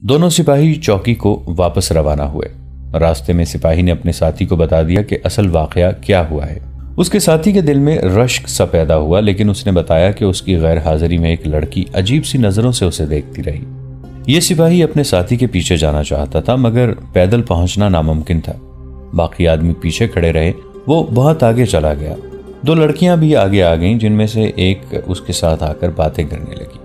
دونوں سپاہی چوکی کو واپس روانہ ہوئے۔ راستے میں سپاہی نے اپنے ساتھی کو بتا دیا کہ اصل واقعہ کیا ہوا ہے۔ اس کے ساتھی کے دل میں رشک سا پیدا ہوا، لیکن اس نے بتایا کہ اس کی غیر حاضری میں ایک لڑکی عجیب سی نظروں سے اسے دیکھتی رہی۔ یہ سپاہی اپنے ساتھی کے پیچھے جانا چاہتا تھا، مگر پیدل پہنچنا ناممکن تھا۔ باقی آدمی پیچھے کھڑے رہے۔ وہ بہت آگے چلا گیا۔ 2 لڑکیاں بھی آگے آ گئیں، جن میں سے ایک اس کے ساتھ آ کر باتیں کرنے لگی۔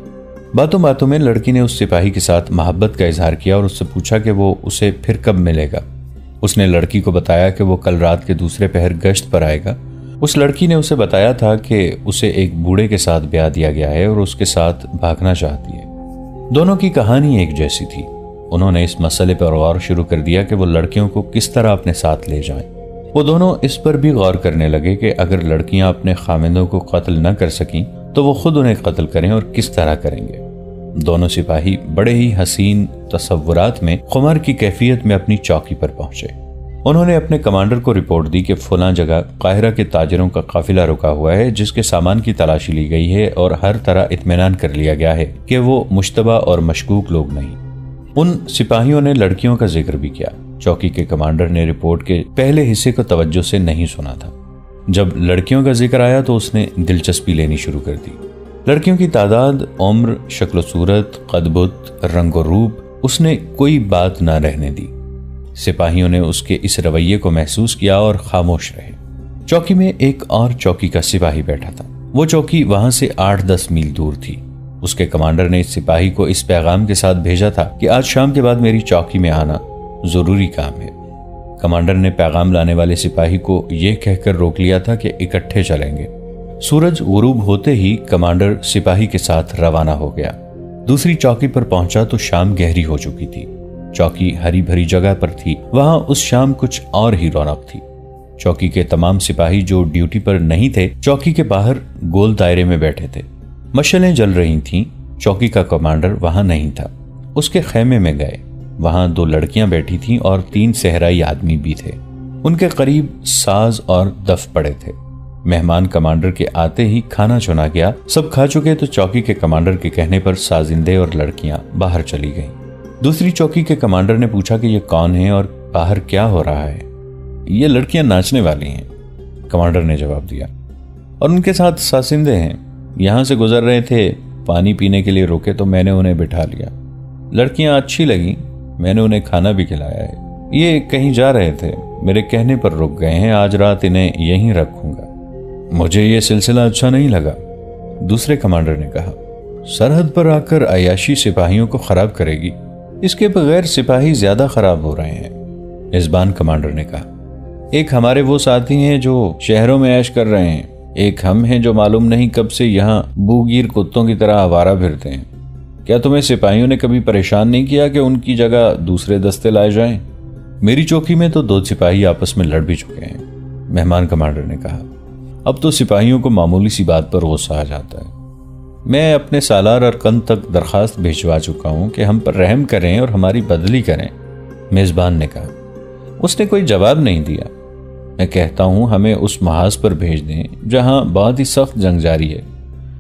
باتوں باتوں میں لڑکی نے اس سپاہی کے ساتھ محبت کا اظہار کیا اور اس سے پوچھا کہ وہ اسے پھر کب ملے گا۔ اس نے لڑکی کو بتایا کہ وہ کل رات کے دوسرے پہر گشت پر آئے گا۔ اس لڑکی نے اسے بتایا تھا کہ اسے ایک بوڑھے کے ساتھ بیاہ دیا گیا ہے اور اس کے ساتھ بھاگنا چاہتی ہے۔ دونوں کی کہانی ایک جیسی تھی۔ انہوں نے اس مسئلے پر غور شروع کر دیا کہ وہ لڑکیوں کو کس طرح اپنے ساتھ لے جائیں۔ وہ دونوں اس پر بھی غور کرنے لگے کہ اگر لڑکیاں اپنے خامندوں کو قتل نہ کر سکیں تو وہ خود انہیں قتل کریں اور کس طرح کریں گے۔ دونوں سپاہی بڑے ہی حسین تصورات میں خمار کی کیفیت میں اپنی چوکی پر پہنچے۔ انہوں نے اپنے کمانڈر کو رپورٹ دی کہ فلاں جگہ قاہرہ کے تاجروں کا قافلہ رکا ہوا ہے، جس کے سامان کی تلاشی لی گئی ہے اور ہر طرح اطمینان کر لیا گیا ہے کہ وہ مشتبہ اور مشکوک لوگ نہیں۔ ان سپاہیوں نے لڑکیوں کا ذکر بھی کیا۔ چوکی کے کمانڈر نے رپورٹ کے پہلے حصے کو توجہ سے نہیں سنا تھا۔ جب لڑکیوں کا ذکر آیا تو اس نے دلچسپی لینی شروع کر دی۔ لڑکیوں کی تعداد، عمر، شکل و صورت، قد بت، رنگ و روپ، اس نے کوئی بات نہ رہنے دی۔ سپاہیوں نے اس کے اس رویے کو محسوس کیا اور خاموش رہے۔ چوکی میں ایک اور چوکی کا سپاہی بیٹھا تھا۔ وہ چوکی وہاں سے 8-10 میل دور تھی۔ اس کے کمانڈر نے اس سپاہی کو اس پیغام کے ساتھ بھیجا تھا کہ آج شام کے بعد میری چوکی میں آنا ضروری کام ہے۔ کمانڈر نے پیغام لانے والے سپاہی کو یہ کہہ کر روک لیا تھا کہ اکٹھے چلیں گے۔ سورج غروب ہوتے ہی کمانڈر سپاہی کے ساتھ روانہ ہو گیا۔ دوسری چوکی پر پہنچا تو شام گہری ہو چکی تھی۔ چوکی ہری بھری جگہ پر تھی۔ وہاں اس شام کچھ اور ہی رونق تھی۔ چوکی کے تمام سپاہی جو ڈیوٹی پر نہیں تھے چوکی کے باہر گول دائرے میں بیٹھے تھے۔ مشعلیں جل رہی تھیں۔ چوکی کا کمانڈر وہاں نہیں تھا۔ اس کے خیمے میں گئے۔ وہاں 2 لڑکیاں بیٹھی تھیں اور 3 صحرائی آدمی بھی تھے۔ ان کے قریب ساز اور دف پڑے تھے۔ مہمان کمانڈر کے آتے ہی کھانا چنا گیا۔ سب کھا چکے تو چوکی کے کمانڈر کے کہنے پر سازندے اور لڑکیاں باہر چلی گئیں۔ دوسری چوکی کے کمانڈر نے پوچھا کہ یہ کون ہے اور باہر کیا ہو رہا ہے؟ یہ لڑکیاں ناچنے والی ہیں، کمانڈر نے جواب دیا، اور ان کے ساتھ سازندے ہیں۔ یہاں سے گزر رہے تھے، پانی پینے کے لیے روکے تو میں نے انہیں بٹھا لیا۔ لڑکیاں اچھی لگیں، میں نے انہیں کھانا بھی کھلایا ہے۔ یہ کہیں جا رہے تھے، میرے کہنے پر رک گئے ہیں۔ آج رات انہیں یہیں رکھوں گا۔ مجھے یہ سلسلہ اچھا نہیں لگا، دوسرے کمانڈر نے کہا۔ سرحد پر آ کر عیاشی سپاہیوں کو خراب کرے گی۔ اس کے بغیر سپاہی زیادہ خراب ہو رہے ہیں، میزبان کمانڈر نے کہا۔ ایک ہمارے وہ ساتھی ہیں جو شہروں میں عیش کر رہے ہیں، ایک ہم ہیں جو معلوم نہیں کب سے یہاں بوگیر کتوں کی طرح آوارہ پھرتے ہیں۔ کیا تمہیں سپاہیوں نے کبھی پریشان نہیں کیا کہ ان کی جگہ دوسرے دستے لائے جائیں؟ میری چوکی میں تو 2 سپاہی آپس میں لڑ بھی چکے ہیں، مہمان کمانڈر نے کہا۔ اب تو سپاہیوں کو معمولی سی بات پر غصہ آ جاتا ہے۔ میں اپنے سالار ارکن تک درخواست بھیجوا چکا ہوں کہ ہم پر رحم کریں اور ہماری بدلی کریں، میزبان نے کہا۔ اس نے کوئی جواب نہیں دیا۔ میں کہتا ہوں ہمیں اس محاذ پر بھیج دیں جہاں بہت ہی سخت جنگ جاری ہے،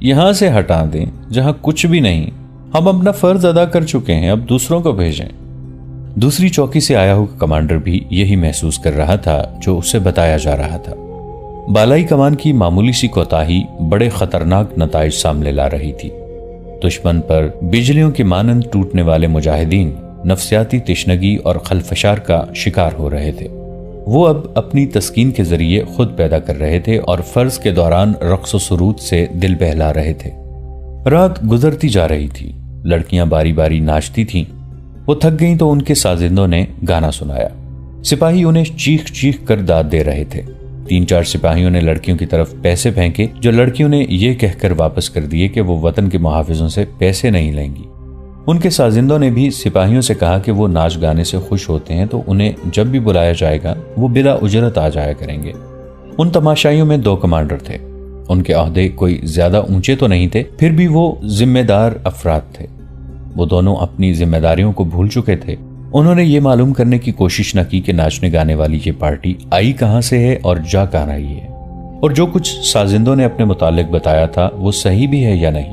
یہاں سے ہٹا دیں جہاں کچھ بھی نہیں۔ ہم اپنا فرض ادا کر چکے ہیں، اب دوسروں کو بھیجیں۔ دوسری چوکی سے آیا ہوا کمانڈر بھی یہی محسوس کر رہا تھا جو اسے بتایا جا رہا تھا۔ بالائی کمان کی معمولی سی کوتاہی بڑے خطرناک نتائج سامنے لا رہی تھی۔ دشمن پر بجلیوں کی مانند ٹوٹنے والے مجاہدین نفسیاتی تشنگی اور خلفشار کا شکار ہو رہے تھے۔ وہ اب اپنی تسکین کے ذریعے خود پیدا کر رہے تھے اور فرض کے دوران رقص و سرود سے دل بہلا رہے تھے۔ رات گزرتی جا رہی تھی۔ لڑکیاں باری باری ناچتی تھیں۔ وہ تھک گئیں تو ان کے سازندوں نے گانا سنایا۔ سپاہی انہیں چیخ چیخ کر داد دے رہے تھے۔ 3-4 سپاہیوں نے لڑکیوں کی طرف پیسے پھینکے، جو لڑکیوں نے یہ کہہ کر واپس کر دیے کہ وہ وطن کے محافظوں سے پیسے نہیں لیں گی۔ ان کے سازندوں نے بھی سپاہیوں سے کہا کہ وہ ناچ گانے سے خوش ہوتے ہیں تو انہیں جب بھی بلایا جائے گا وہ بلا اجرت آ جایا کریں گے۔ ان تماشائیوں میں 2 کمانڈر تھے۔ ان کے عہدے کوئی زیادہ اونچے تو نہیں تھے، پھر بھی وہ ذمہ دار افراد تھے۔ وہ دونوں اپنی ذمہ داریوں کو بھول چکے تھے۔ انہوں نے یہ معلوم کرنے کی کوشش نہ کی کہ ناچنے گانے والی یہ پارٹی آئی کہاں سے ہے اور جا کہاں رہی ہے، اور جو کچھ سازندوں نے اپنے متعلق بتایا تھا وہ صحیح بھی ہے یا نہیں۔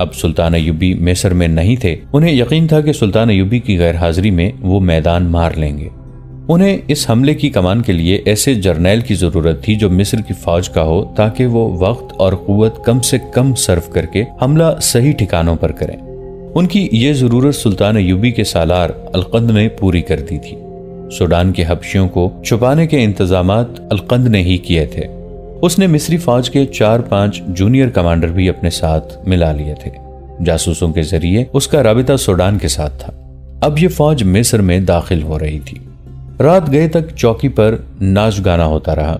اب سلطان ایوبی مصر میں نہیں تھے، انہیں یقین تھا کہ سلطان ایوبی کی غیر حاضری میں وہ میدان مار لیں گے۔ انہیں اس حملے کی کمان کے لیے ایسے جرنیل کی ضرورت تھی جو مصر کی فوج کا ہو، تاکہ وہ وقت اور قوت کم سے کم صرف کر کے حملہ صحیح ٹھکانوں پر کریں۔ ان کی یہ ضرورت سلطان ایوبی کے سالار القند نے پوری کر دی تھی۔ سوڈان کے حبشیوں کو چھپانے کے انتظامات القند نے ہی کیے تھے۔ اس نے مصری فوج کے 4-5 جونیئر کمانڈر بھی اپنے ساتھ ملا لیے تھے۔ جاسوسوں کے ذریعے اس کا رابطہ سوڈان کے ساتھ تھا۔ اب یہ فوج مصر میں داخل ہو رہی تھی۔ رات گئے تک چوکی پر ناچ گانا ہوتا رہا۔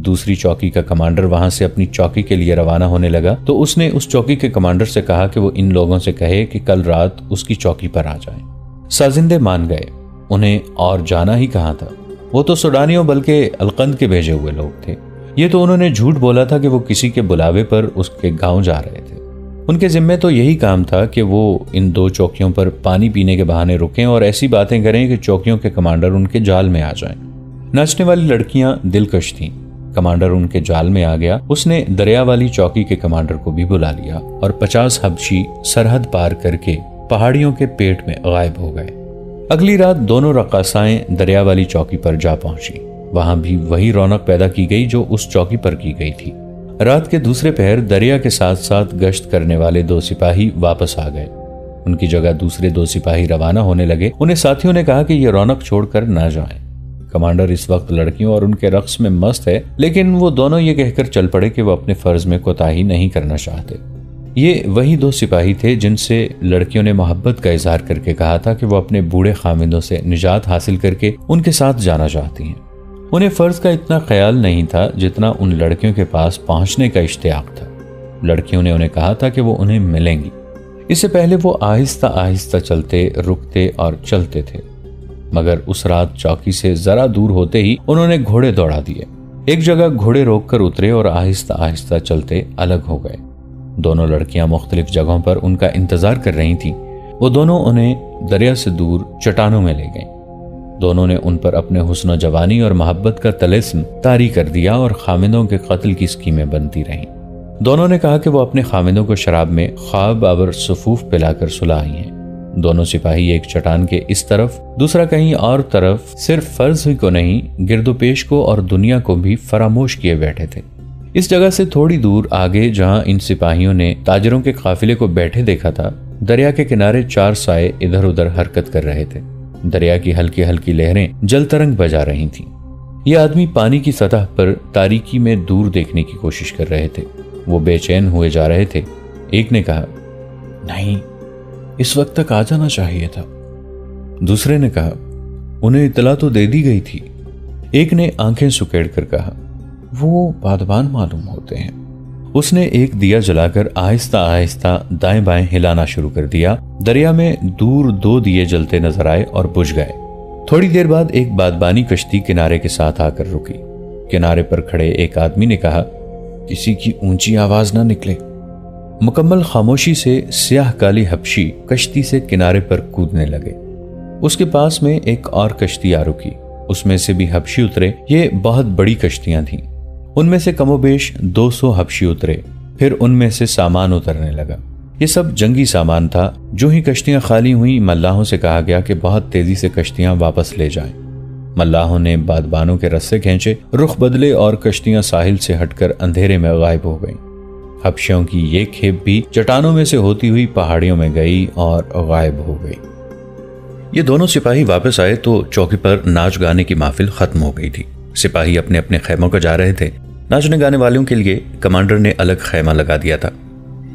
دوسری چوکی کا کمانڈر وہاں سے اپنی چوکی کے لیے روانہ ہونے لگا تو اس نے اس چوکی کے کمانڈر سے کہا کہ وہ ان لوگوں سے کہے کہ کل رات اس کی چوکی پر آ جائیں۔ سازندے مان گئے، انہیں اور جانا ہی کہاں تھا، وہ تو سوڈانیوں بلکہ القند کے بھیجے ہوئے لوگ تھے۔ یہ تو انہوں نے جھوٹ بولا تھا کہ وہ کسی کے بلاوے پر اس کے گاؤں جا رہے تھے۔ ان کے ذمے تو یہی کام تھا کہ وہ ان 2 چوکیوں پر پانی پینے کے بہانے رکیں اور ایسی باتیں کریں کہ چوکیوں کے کمانڈر ان کے جال میں آ جائیں۔ ناچنے والی لڑکیاں دلکش تھیں۔ کمانڈر ان کے جال میں آ گیا۔ اس نے دریا والی چوکی کے کمانڈر کو بھی بلا لیا اور 50 حبشی سرحد پار کر کے پہاڑیوں کے پیٹ میں غائب ہو گئے۔ اگلی رات دونوں رقاصائیں دریا والی چوکی پر جا پہنچی۔ وہاں بھی وہی رونق پیدا کی گئی جو اس چوکی پر کی گئی تھی۔ رات کے دوسرے پہر دریا کے ساتھ ساتھ گشت کرنے والے 2 سپاہی واپس آ گئے۔ ان کی جگہ دوسرے 2 سپاہی روانہ ہونے لگے۔ انہیں ساتھیوں نے کہا کہ یہ رونق چھوڑ کر نہ جائیں۔ کمانڈر اس وقت لڑکیوں اور ان کے رقص میں مست ہے، لیکن وہ دونوں یہ کہہ کر چل پڑے کہ وہ اپنے فرض میں کوتاہی نہیں کرنا چاہتے۔ یہ وہی 2 سپاہی تھے جن سے لڑکیوں نے محبت کا اظہار کر کے کہا تھا کہ وہ اپنے بوڑھے خامندوں سے نجات حاصل کر کے ان کے ساتھ جانا چاہتی ہیں۔ انہیں فرض کا اتنا خیال نہیں تھا جتنا ان لڑکیوں کے پاس پہنچنے کا اشتیاق تھا۔ لڑکیوں نے انہیں کہا تھا کہ وہ انہیں ملیں گی۔ اس سے پہلے وہ آہستہ آہستہ چلتے، رکتے اور چلتے تھے، مگر اس رات چوکی سے ذرا دور ہوتے ہی انہوں نے گھوڑے دوڑا دیے۔ ایک جگہ گھوڑے روک کر اترے اور آہستہ آہستہ چلتے الگ ہو گئے۔ دونوں لڑکیاں مختلف جگہوں پر ان کا انتظار کر رہی تھیں۔ وہ دونوں انہیں دریا سے دور چٹانوں میں لے گئیں۔ دونوں نے ان پر اپنے حسن و جوانی اور محبت کا طلسم طاری کر دیا اور خامندوں کے قتل کی اسکیمیں بنتی رہیں۔ دونوں نے کہا کہ وہ اپنے خامندوں کو شراب میں خواب آور صفوف پلا کر سلائی ہیں۔ دونوں سپاہی ایک چٹان کے اس طرف دوسرا کہیں اور طرف صرف فرض ہی کو نہیں، گرد و پیش کو اور دنیا کو بھی فراموش کیے بیٹھے تھے۔ اس جگہ سے تھوڑی دور آگے جہاں ان سپاہیوں نے تاجروں کے قافلے کو بیٹھے دیکھا تھا، دریا کے کنارے 4 سائے ادھر ادھر حرکت کر رہے تھے۔ دریا کی ہلکی ہلکی لہریں جل ترنگ بجا رہی تھیں۔ یہ آدمی پانی کی سطح پر تاریکی میں دور دیکھنے کی کوشش کر رہے تھے۔ وہ بے چین ہوئے جا رہے تھے۔ ایک نے کہا، نہیں، اس وقت تک آ جانا چاہیے تھا۔ دوسرے نے کہا، انہیں اطلاع تو دے دی گئی تھی۔ ایک نے آنکھیں سکیڑ کر کہا، وہ بادبان معلوم ہوتے ہیں۔ اس نے ایک دیا جلا کر آہستہ آہستہ دائیں بائیں ہلانا شروع کر دیا۔ دریا میں دور 2 دیے جلتے نظر آئے اور بجھ گئے۔ تھوڑی دیر بعد ایک بادبانی کشتی کنارے کے ساتھ آ کر رکی۔ کنارے پر کھڑے ایک آدمی نے کہا، کسی کی اونچی آواز نہ نکلے۔ مکمل خاموشی سے سیاہ کالی حبشی کشتی سے کنارے پر کودنے لگے۔ اس کے پاس میں ایک اور کشتی آ رکی، اس میں سے بھی حبشی اترے۔ یہ بہت بڑی کشتیاں تھیں، ان میں سے کم و بیش 200 حبشی اترے۔ پھر ان میں سے سامان اترنے لگا۔ یہ سب جنگی سامان تھا۔ جو ہی کشتیاں خالی ہوئیں، ملاحوں سے کہا گیا کہ بہت تیزی سے کشتیاں واپس لے جائیں۔ ملاحوں نے بادبانوں کے رسے کھینچے، رخ بدلے اور کشتیاں ساحل سے ہٹ کر اندھیرے میں غائب ہو گئیں۔ حبشیوں کی یہ کھیپ بھی چٹانوں میں سے ہوتی ہوئی پہاڑیوں میں گئی اور غائب ہو گئی۔ یہ دونوں سپاہی واپس آئے تو چوکی پر ناچ گانے کی محفل ختم ہو گئی تھی۔ سپاہی اپنے اپنے خیموں کو جا رہے تھے۔ ناچنے گانے والوں کے لیے کمانڈر نے الگ خیمہ لگا دیا تھا۔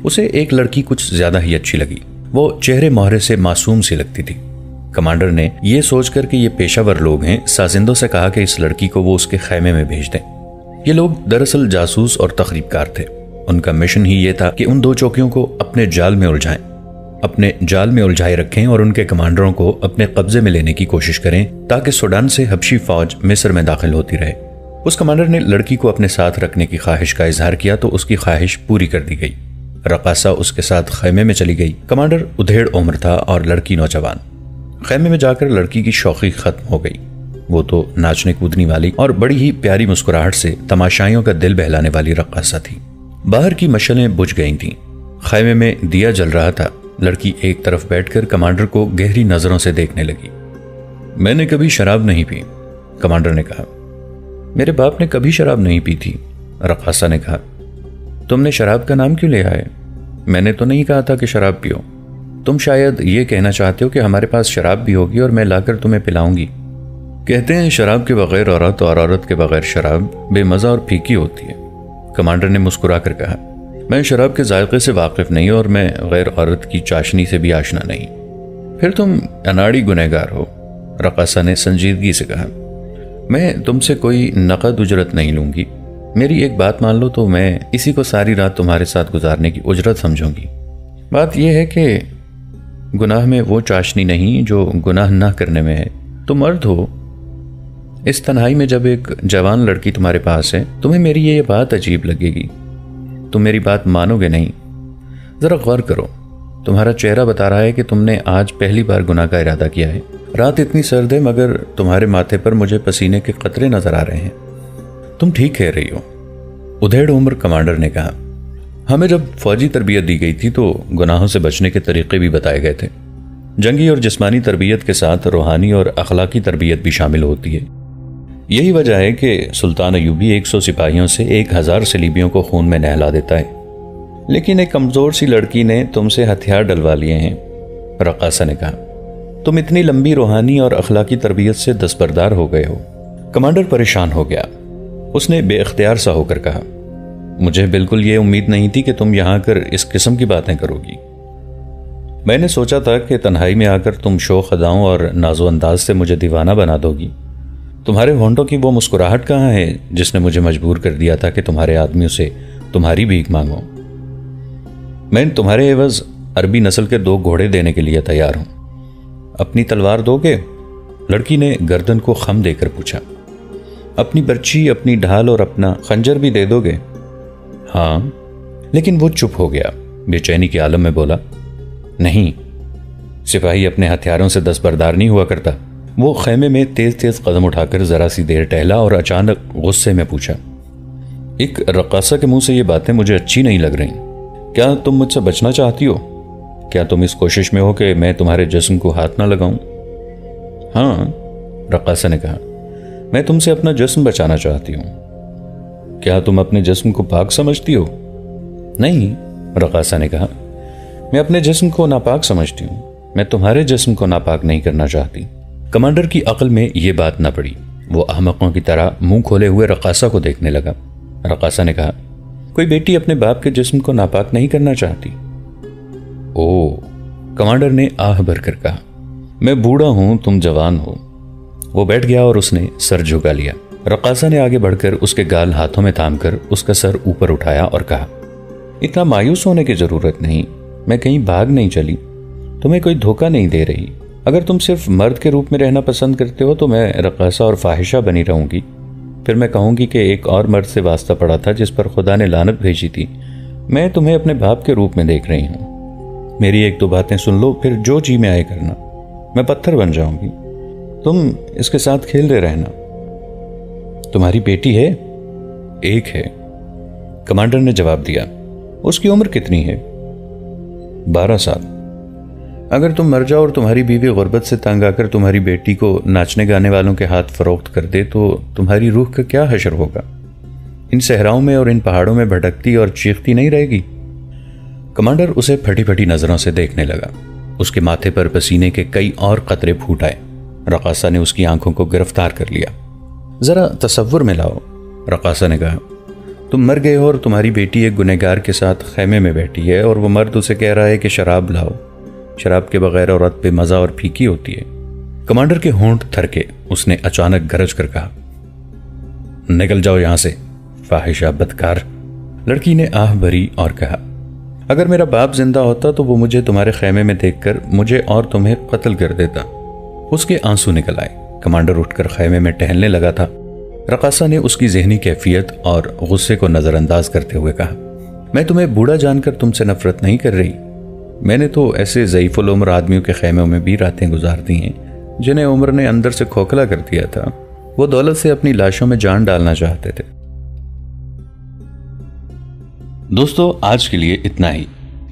اسے ایک لڑکی کچھ زیادہ ہی اچھی لگی۔ وہ چہرے مہرے سے معصوم سی لگتی تھی۔ کمانڈر نے یہ سوچ کر کہ یہ پیشہ ور لوگ ہیں، سازندوں سے کہا کہ اس لڑکی کو وہ اس کے خیمے میں بھیج دیں۔ یہ لوگ دراصل جاسوس اور تخریب کار تھے۔ ان کا مشن ہی یہ تھا کہ ان 2 چوکیوں کو اپنے جال میں الجھائے رکھیں اور ان کے کمانڈروں کو اپنے قبضے میں لینے کی کوشش کریں تاکہ سوڈان سے حبشی فوج مصر میں داخل ہوتی رہے۔ اس کمانڈر نے لڑکی کو اپنے ساتھ رکھنے کی خواہش کا اظہار کیا تو اس کی خواہش پوری کر دی گئی۔ رقاصہ اس کے ساتھ خیمے میں چلی گئی۔ کمانڈر ادھیڑ عمر تھا اور لڑکی نوجوان۔ خیمے میں جا کر لڑکی کی شوخی ختم ہو گئی۔ وہ تو ناچنے کودنے والی اور بڑی ہی پیاری مسکراہٹ سے تماشائیوں کا دل بہلانے والی رقاصہ تھی۔ باہر کی مشعلیں بجھ گئی تھیں۔ خیمے میں دیا جل رہا تھا۔ لڑکی ایک طرف بیٹھ کر کمانڈر کو گہری نظروں سے دیکھنے لگی۔ میں نے کبھی شراب نہیں پی، کمانڈر نے کہا۔ میرے باپ نے کبھی شراب نہیں پی تھی، رقاصہ نے کہا۔ تم نے شراب کا نام کیوں لیا ہے؟ میں نے تو نہیں کہا تھا کہ شراب پیو۔ تم شاید یہ کہنا چاہتے ہو کہ ہمارے پاس شراب بھی ہوگی اور میں لا کر تمہیں پلاؤں گی۔ کہتے ہیں شراب کے بغیر عورت اور عورت کے بغیر شراب بے مزہ اور پھیکی ہوتی ہے، کمانڈر نے مسکرا کر کہا۔ میں شراب کے ذائقے سے واقف نہیں اور میں غیر عورت کی چاشنی سے بھی آشنا نہیں۔ پھر تم اناڑی گنہگار ہو، رقاصہ نے سنجیدگی سے کہا۔ میں تم سے کوئی نقد اجرت نہیں لوں گی، میری ایک بات مان لو تو میں اسی کو ساری رات تمہارے ساتھ گزارنے کی اجرت سمجھوں گی۔ بات یہ ہے کہ گناہ میں وہ چاشنی نہیں جو گناہ نہ کرنے میں ہے۔ تم مرد ہو، اس تنہائی میں جب ایک جوان لڑکی تمہارے پاس ہے، تمہیں میری یہ بات عجیب لگے گی، تم میری بات مانو گے نہیں۔ ذرا غور کرو، تمہارا چہرہ بتا رہا ہے کہ تم نے آج پہلی بار گناہ کا ارادہ کیا ہے۔ رات اتنی سرد ہے مگر تمہارے ماتھے پر مجھے پسینے کے قطرے نظر آ رہے ہیں۔ تم ٹھیک کہہ رہی ہو، ادھیڑ عمر کمانڈر نے کہا۔ ہمیں جب فوجی تربیت دی گئی تھی تو گناہوں سے بچنے کے طریقے بھی بتائے گئے تھے۔ جنگی اور جسمانی تربیت کے ساتھ روحانی اور اخلاقی تربیت بھی شامل ہوتی ہے۔ یہی وجہ ہے کہ سلطان ایوبی 100 سپاہیوں سے 1000 صلیبیوں کو خون میں نہلا دیتا ہے، لیکن ایک کمزور سی لڑکی نے تم سے ہتھیار ڈلوا لیے ہیں، رقاصہ نے کہا۔ تم اتنی لمبی روحانی اور اخلاقی تربیت سے دستبردار ہو گئے ہو۔ کمانڈر پریشان ہو گیا۔ اس نے بے اختیار سا ہو کر کہا، مجھے بالکل یہ امید نہیں تھی کہ تم یہاں کر اس قسم کی باتیں کرو گی۔ میں نے سوچا تھا کہ تنہائی میں آ کر تم شوخ اداؤں اور ناز و انداز سے مجھے دیوانہ بنا دو گی۔ تمہارے ہونٹوں کی وہ مسکراہٹ کہاں ہے جس نے مجھے مجبور کر دیا تھا کہ تمہارے آدمیوں سے تمہاری بھیک مانگو۔ میں تمہارے عوض عربی نسل کے 2 گھوڑے دینے کے لیے تیار ہوں۔ اپنی تلوار دو گے؟ لڑکی نے گردن کو خم دے کر پوچھا۔ اپنی برچی، اپنی ڈھال اور اپنا خنجر بھی دے دو گے؟ ہاں۔ لیکن وہ چپ ہو گیا، بے چینی کے عالم میں بولا، نہیں، سپاہی اپنے ہتھیاروں سے دستبردار نہیں ہوا کرتا۔ وہ خیمے میں تیز تیز قدم اٹھا کر ذرا سی دیر ٹہلا اور اچانک غصے میں پوچھا، ایک رقاصہ کے منہ سے یہ باتیں مجھے اچھی نہیں لگ رہی۔ کیا تم مجھ سے بچنا چاہتی ہو؟ کیا تم اس کوشش میں ہو کہ میں تمہارے جسم کو ہاتھ نہ لگاؤں؟ ہاں، رقاصہ نے کہا، میں تم سے اپنا جسم بچانا چاہتی ہوں۔ کیا تم اپنے جسم کو پاک سمجھتی ہو؟ نہیں، رقاصہ نے کہا، میں اپنے جسم کو ناپاک سمجھتی ہوں، میں تمہارے جسم کو ناپاک نہیں کرنا چاہتی۔ کمانڈر کی عقل میں یہ بات نہ پڑی، وہ احمقوں کی طرح منہ کھولے ہوئے رقاصہ کو دیکھنے لگا۔ رقاصہ نے کہا، کوئی بیٹی اپنے باپ کے جسم کو ناپاک نہیں کرنا چاہتی؟ اوہ، کمانڈر نے آہ بھر کر کہا، میں بوڑھا ہوں، تم جوان ہو۔ وہ بیٹھ گیا اور اس نے سر جھکا لیا۔ رقاصہ نے آگے بڑھ کر اس کے گال ہاتھوں میں تھام کر اس کا سر اوپر اٹھایا اور کہا، اتنا مایوس ہونے کی ضرورت نہیں، میں کہیں بھاگ نہیں چلی، تمہیں کوئی دھوکہ نہیں دے رہی۔ اگر تم صرف مرد کے روپ میں رہنا پسند کرتے ہو تو میں رقاصہ اور فاحشہ بنی رہوں گی، پھر میں کہوں گی کہ ایک اور مرد سے واسطہ پڑا تھا جس پر خدا نے لعنت بھیجی تھی۔ میں تمہیں اپنے باپ کے روپ میں دیکھ رہی ہوں۔ میری 1-2 باتیں سن لو، پھر جو جی میں آئے کرنا، میں پتھر بن جاؤں گی، تم اس کے ساتھ کھیلتے رہنا۔ تمہاری بیٹی ہے؟ ایک ہے، کمانڈر نے جواب دیا۔ اس کی عمر کتنی ہے؟ 12 سال۔ اگر تم مر جاؤ اور تمہاری بیوی غربت سے تنگ آ کر تمہاری بیٹی کو ناچنے گانے والوں کے ہاتھ فروخت کر دے تو تمہاری روح کا کیا حشر ہوگا؟ ان صحراؤں میں اور ان پہاڑوں میں بھٹکتی اور چیختی نہیں رہے گی؟ کمانڈر اسے پھٹی پھٹی نظروں سے دیکھنے لگا۔ اس کے ماتھے پر پسینے کے کئی اور قطرے پھوٹ آئے۔ رقاصہ نے اس کی آنکھوں کو گرفتار کر لیا۔ ذرا تصور میں لاؤ، رقاصہ نے کہا، تم مر گئے ہو اور تمہاری بیٹی ایک گنہگار کے ساتھ خیمے میں بیٹھی ہے اور وہ مرد اسے کہہ رہا ہے کہ شراب لاؤ، شراب کے بغیر عورت بے مزہ اور پھیکی ہوتی ہے۔ کمانڈر کے ہونٹ تھرکے، اس نے اچانک گرج کر کہا، نکل جاؤ یہاں سے، فاحشہ بدکار۔ لڑکی نے آہ بھری اور کہا، اگر میرا باپ زندہ ہوتا تو وہ مجھے تمہارے خیمے میں دیکھ کر مجھے اور تمہیں قتل کر دیتا۔ اس کے آنسو نکل آئے۔ کمانڈر اٹھ کر خیمے میں ٹہلنے لگا تھا۔ رقاصہ نے اس کی ذہنی کیفیت اور غصے کو نظر انداز کرتے ہوئے کہا، میں تمہیں بوڑھا جان کر تم سے نفرت نہیں کر رہی، میں نے تو ایسے ضعیف العمر آدمیوں کے خیموں میں بھی راتیں گزار دی ہیں جنہیں عمر نے اندر سے کھوکھلا کر دیا تھا۔ وہ دولت سے اپنی لاشوں میں جان ڈالنا چاہتے تھے۔ دوستو، آج کے لیے اتنا ہی۔